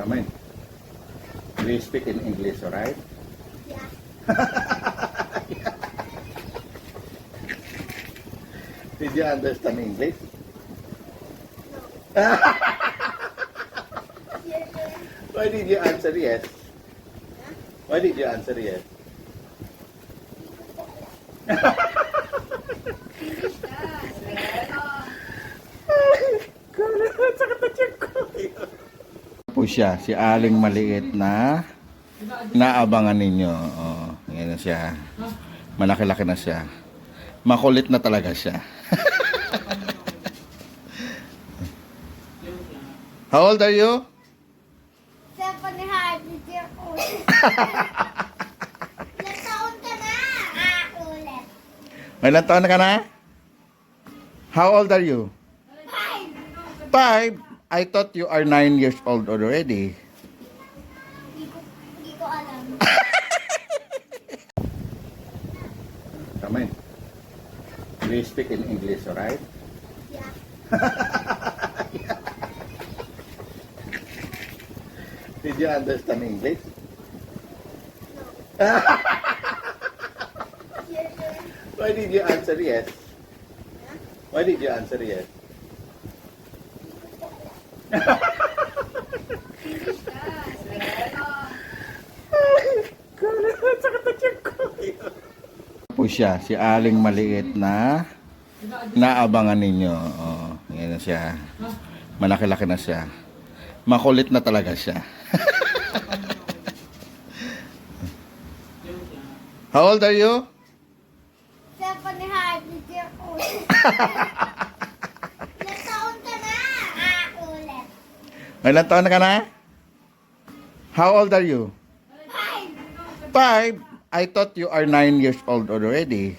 Come in. We speak in English, alright? Yeah. Did you understand English? Why did you answer yes? Why did you answer yes? Po siya, si Aling maliit na naabangan ninyo. Oh, yan na siya. Malaki-laki na siya. Makulit na talaga siya. How old are you? 7 years old. Ilang taon ka na? Ulit. May ilang taon na ka na? How old are you? 5? I thought you are 9 years old already. Hindi ko alam. Come in. We speak in English, alright? Yeah. Did you understand English? Why did you answer yes? Why did you answer yes? Po siya, si Aling maliit na naabangan ninyo. Oh, yan na siya. Malaki-laki na siya. Makulit na talaga siya. How old are you? 7 years old. Ilang taon ka na? Ulit. May ilang taon na ka na? How old are you? 5? I thought you are 9 years old already.